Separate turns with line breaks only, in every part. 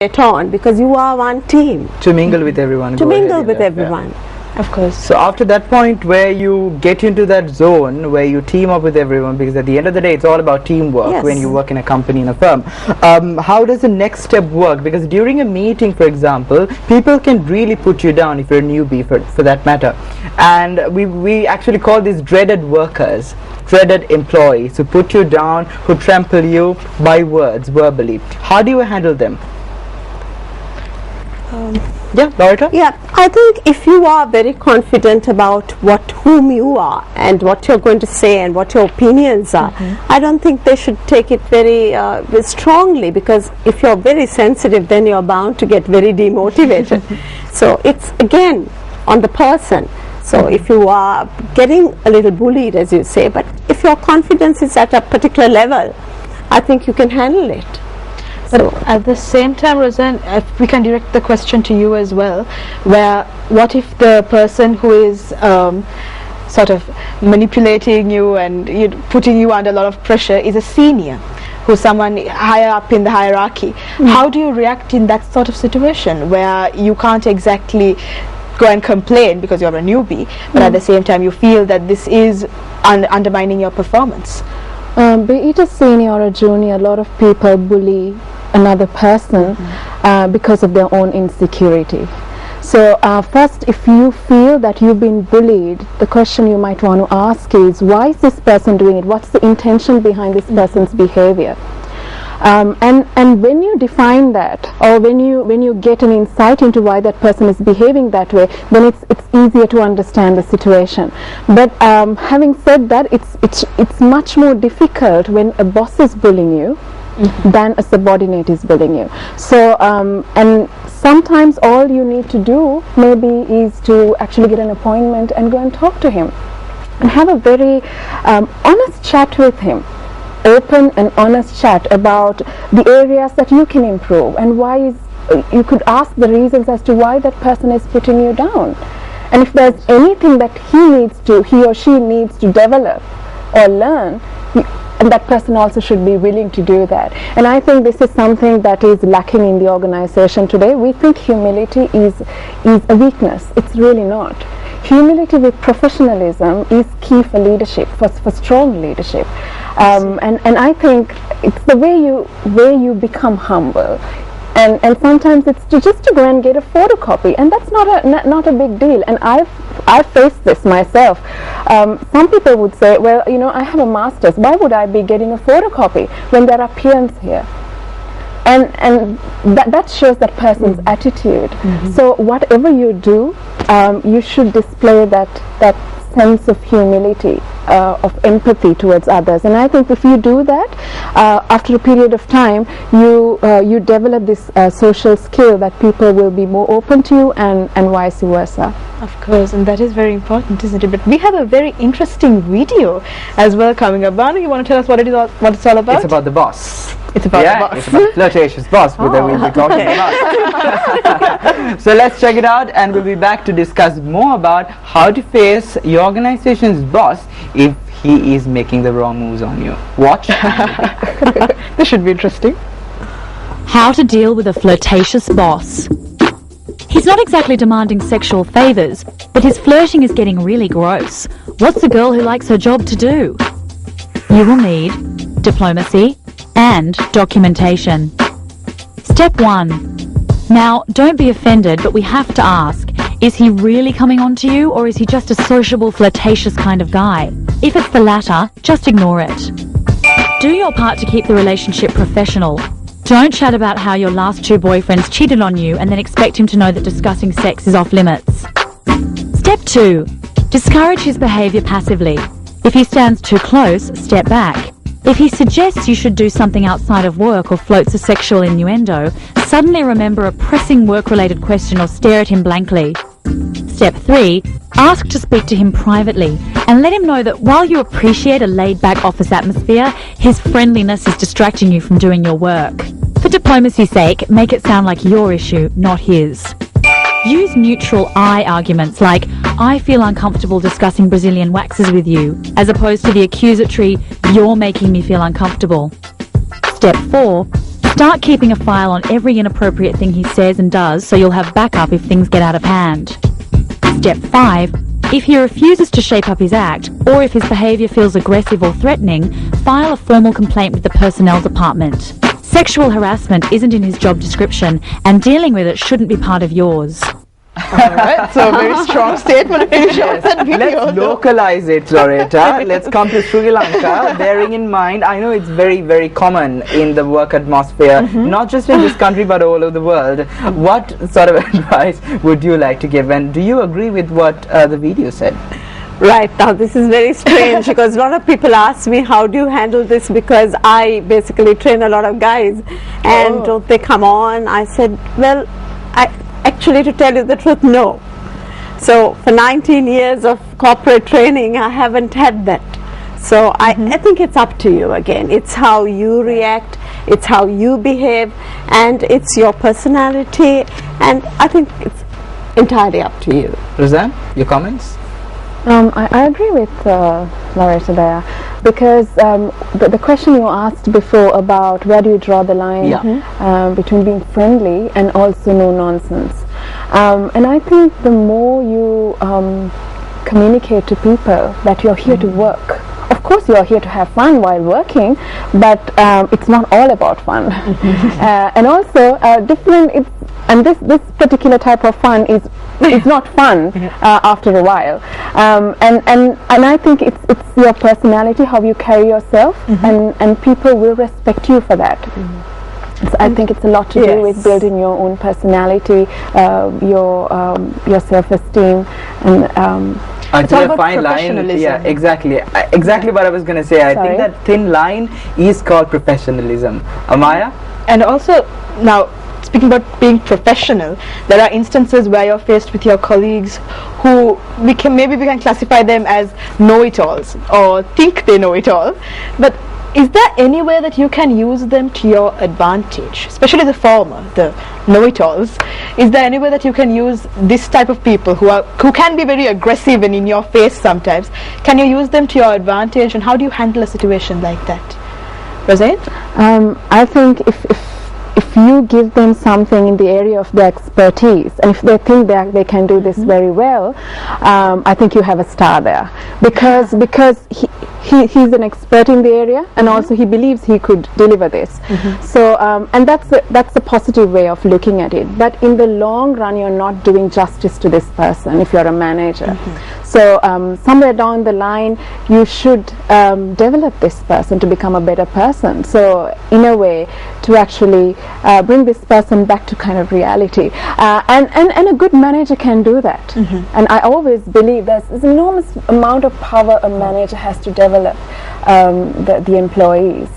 get on, because you are one team.
To mingle with everyone.
To mingle with everyone.
Of course.
So after that point where you get into that zone where you team up with everyone, because at the end of the day it's all about teamwork when you work in a company, in a firm, how does the next step work? Because during a meeting, for example, people can really put you down if you're a newbie, for that matter, and we actually call these dreaded workers, dreaded employees, who put you down, who trample you by words, verbally. How do you handle them? Yeah, Loretta?
Yeah, I think if you are very confident about whom you are and what you're going to say and what your opinions are, I don't think they should take it very strongly, because if you're very sensitive, then you're bound to get very demotivated. So it's again on the person. So if you are getting a little bullied, as you say, but if your confidence is at a particular level, I think you can handle it.
But at the same time, Roseanne, if we can direct the question to you as well, what if the person who is sort of manipulating you and putting you under a lot of pressure is a senior, who's someone higher up in the hierarchy? How do you react in that sort of situation where you can't exactly go and complain because you're a newbie, but at the same time you feel that this is undermining your performance?
Be it a senior or a junior, a lot of people bully another person because of their own insecurity. So first, if you feel that you've been bullied, the question you might want to ask is, why is this person doing it? What's the intention behind this person's behavior? And when you define that, or when you get an insight into why that person is behaving that way, then it's easier to understand the situation. But having said that, it's much more difficult when a boss is bullying you than a subordinate is bullying you. So and sometimes all you need to do maybe is to actually get an appointment and go and talk to him and have a very honest chat with him. Open and honest chat about the areas that you can improve, and you could ask the reasons as to why that person is putting you down, and if there's anything that he or she needs to develop or learn, and that person also should be willing to do that. And I think this is something that is lacking in the organization today. We think humility is a weakness. It's really not. Humility with professionalism is key for leadership, for strong leadership. And I think it's the way you become humble. And sometimes it's just to go and get a photocopy, and that's not a big deal. And I've faced this myself. Some people would say, well, I have a master's. Why would I be getting a photocopy when there are peons here? And that shows that person's attitude. So whatever you do, you should display that sense of humility, of empathy towards others. And I think if you do that, after a period of time, you develop this social skill that people will be more open to you, and vice versa.
Of course, and that is very important, isn't it? But we have a very interesting video as well coming up. Banu, you want to tell us what it's all about?
It's about the boss.
It's about the boss.
It's about flirtatious boss that we'll be talking about. So let's check it out, and we'll be back to discuss more about how to face your organization's boss if he is making the wrong moves on you. Watch.
This should be interesting.
How to deal with a flirtatious boss. He's not exactly demanding sexual favours, but his flirting is getting really gross. What's a girl who likes her job to do? You will need diplomacy and documentation. Step 1. Now, don't be offended, but we have to ask, is he really coming on to you, or is he just a sociable, flirtatious kind of guy? If it's the latter, just ignore it. Do your part to keep the relationship professional. Don't chat about how your last 2 boyfriends cheated on you and then expect him to know that discussing sex is off limits. Step 2. Discourage his behaviour passively. If he stands too close, step back. If he suggests you should do something outside of work or floats a sexual innuendo, suddenly remember a pressing work-related question or stare at him blankly. Step 3. Ask to speak to him privately and let him know that while you appreciate a laid-back office atmosphere, his friendliness is distracting you from doing your work. For diplomacy's sake, make it sound like your issue, not his. Use neutral I arguments like, I feel uncomfortable discussing Brazilian waxes with you, as opposed to the accusatory, you're making me feel uncomfortable. Step 4. Start keeping a file on every inappropriate thing he says and does so you'll have backup if things get out of hand. Step 5. If he refuses to shape up his act, or if his behaviour feels aggressive or threatening, file a formal complaint with the personnel department. Sexual harassment isn't in his job description, and dealing with it shouldn't be part of yours.
Alright, so a very strong statement to finish off that video.
Let's localize it, Loretta. Let's come to Sri Lanka, bearing in mind, I know it's very, very common in the work atmosphere, not just in this country but all over the world. What sort of advice would you like to give, and do you agree with what the video said?
Right, now this is very strange because a lot of people ask me how do you handle this, because I basically train a lot of guys and don't they come on. I said, well, actually, to tell you the truth, no. So for 19 years of corporate training, I haven't had that. So I think it's up to you again. It's how you react, it's how you behave, and it's your personality, and I think it's entirely up to you.
Roseanne, your comments?
I agree with Loretta there, because the question you asked before about where do you draw the line between being friendly and also no nonsense, and I think the more you communicate to people that you're here to work. Of course, you're here to have fun while working, but it's not all about fun. And also, this particular type of fun is not fun after a while. And I think it's your personality, how you carry yourself, and people will respect you for that. So I think it's a lot to do with building your own personality, your self-esteem, and
it's all about fine line. Yeah, exactly what I was going to say. I think that thin line is called professionalism. Amaya?
And also, now speaking about being professional, there are instances where you're faced with your colleagues who we can classify them as know-it-alls or think they know it all, but is there any way that you can use them to your advantage, especially the former, the know-it-alls? Is there any way that you can use this type of people who can be very aggressive and in your face sometimes? Can you use them to your advantage, and how do you handle a situation like that? Roseanne?
I think if you give them something in the area of their expertise, and if they think that they can do this very well, I think you have a star there, because he's an expert in the area, and also he believes he could deliver this. So and that's a positive way of looking at it, but in the long run you're not doing justice to this person if you're a manager. So somewhere down the line you should develop this person to become a better person, so in a way to actually bring this person back to kind of reality, and a good manager can do that. And I always believe there's an enormous amount of power a manager has to develop the employees.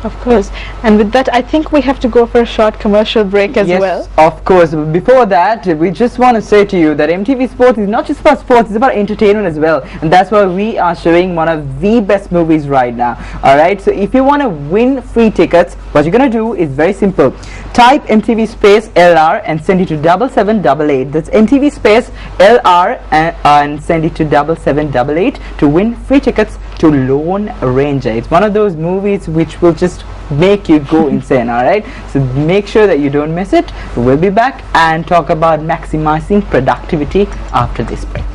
Of course. And with that, I think we have to go for a short commercial break as well.
Yes, of course. Before that, we just want to say to you that MTV Sports is not just about sports, it's about entertainment as well. And that's why we are showing one of the best movies right now. Alright, so if you want to win free tickets, what you're going to do is very simple. Type MTV space LR and send it to 7788. That's MTV space LR and send it to 7788 to win free tickets to Lone Ranger. It's one of those movies which will just make you go insane. Alright, so make sure that you don't miss it. We'll be back and talk about maximizing productivity after this break.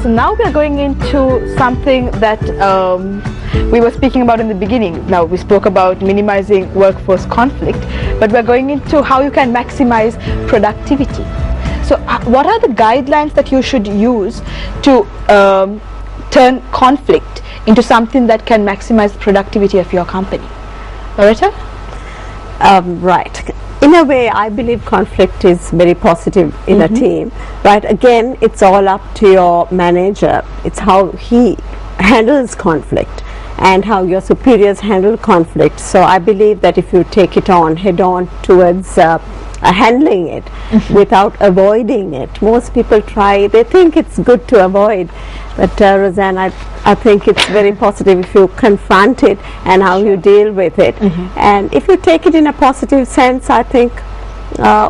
So now we are going into something that we were speaking about in the beginning. Now we spoke about minimizing workforce conflict, but we're going into how you can maximize productivity. So what are the guidelines that you should use to turn conflict into something that can maximize the productivity of your company? Loretta?
Right. In a way, I believe conflict is very positive in a team. Right. Again, it's all up to your manager. It's how he handles conflict and how your superiors handle conflict. So I believe that if you take it on head on towards handling it without avoiding it. Most people try, they think it's good to avoid, but Roseanne, I think it's very positive if you confront it and how you deal with it. And if you take it in a positive sense, I think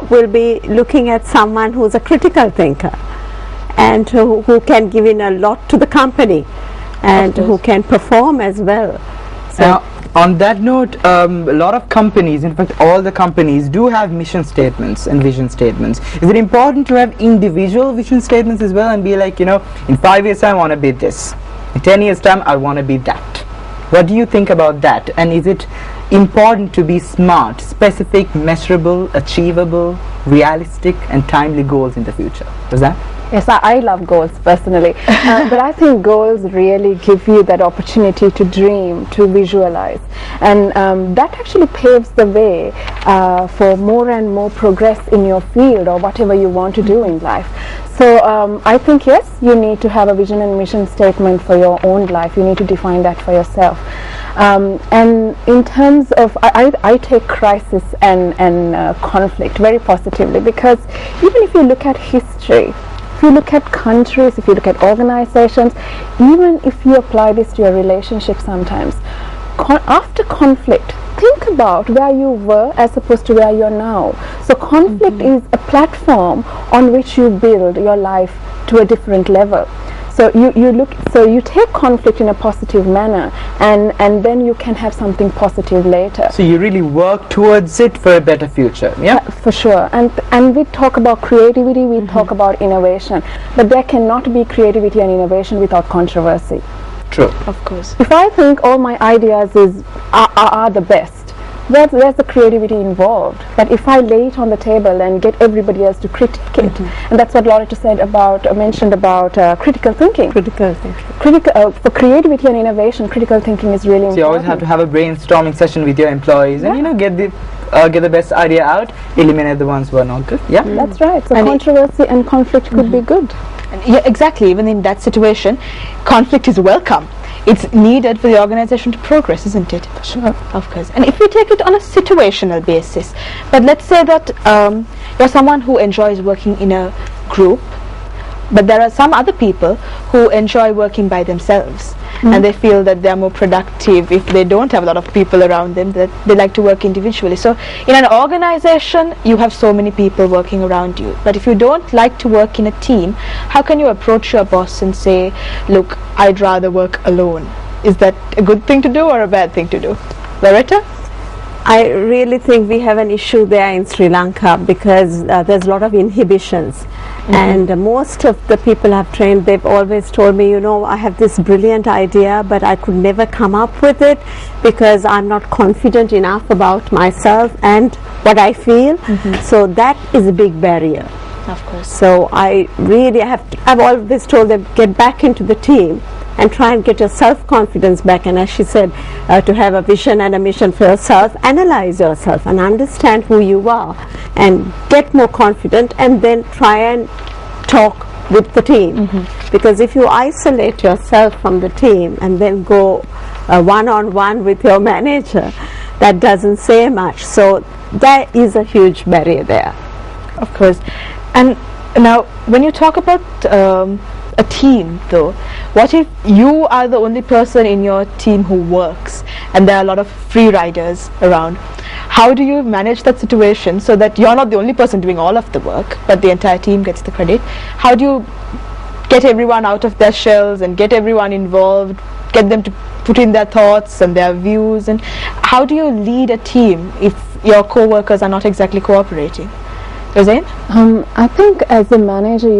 will be looking at someone who's a critical thinker and who can give in a lot to the company and who can perform as well. So
now, on that note, a lot of companies, in fact all the companies, do have mission statements and vision statements. Is it important to have individual vision statements as well and be like, you know, in 5 years time I want to be this, in 10 years time I want to be that? What do you think about that? And is it important to be smart, specific, measurable, achievable, realistic and timely goals in the future? Was that?
Yes, I love goals personally, but I think goals really give you that opportunity to dream, to visualize, and that actually paves the way for more and more progress in your field or whatever you want to do in life. So I think yes, you need to have a vision and mission statement for your own life. You need to define that for yourself. And in terms of, I take crisis and conflict very positively, because even if you look at history, if you look at countries, if you look at organizations, even if you apply this to your relationship sometimes, after conflict, think about where you were as opposed to where you are now. So conflict is a platform on which you build your life to a different level. So you take conflict in a positive manner, and then you can have something positive later.
So you really work towards it for a better future, yeah?
For sure. And we talk about creativity, we talk about innovation, but there cannot be creativity and innovation without controversy.
True.
Of course.
If I think all my ideas are the best, there's the creativity involved. But if I lay it on the table and get everybody else to critique it, and that's what Loretta mentioned about critical thinking.
critical thinking.
For creativity and innovation, critical thinking is really important.
So you always have to have a brainstorming session with your employees, and you know, get the best idea out, eliminate the ones who are not good. Yeah,
that's right. So controversy and conflict could be good.
And yeah, exactly. Even in that situation, conflict is welcome. It's needed for the organization to progress, isn't it?
Sure.
Of course. And if we take it on a situational basis, but let's say that you're someone who enjoys working in a group, but there are some other people who enjoy working by themselves, and they feel that they're more productive if they don't have a lot of people around them, that they like to work individually. So in an organization, you have so many people working around you, but if you don't like to work in a team, how can you approach your boss and say, look, I'd rather work alone? Is that a good thing to do or a bad thing to do? Loretta?
I really think we have an issue there in Sri Lanka, because there's a lot of inhibitions, and most of the people I've trained, they've always told me, you know, I have this brilliant idea, but I could never come up with it because I'm not confident enough about myself and what I feel. So that is a big barrier.
Of course.
So I've always told them, get back into the team and try and get your self-confidence back, and as she said, to have a vision and a mission for yourself, analyze yourself and understand who you are and get more confident, and then try and talk with the team. Because if you isolate yourself from the team and then go one-on-one with your manager, that doesn't say much. So there is a huge barrier there.
Of course. And now when you talk about a team though, what if you are the only person in your team who works and there are a lot of free riders around? How do you manage that situation so that you're not the only person doing all of the work but the entire team gets the credit? How do you get everyone out of their shells and get everyone involved, get them to put in their thoughts and their views? And how do you lead a team if your co-workers are not exactly cooperating? Roseanne?
I think as a manager, you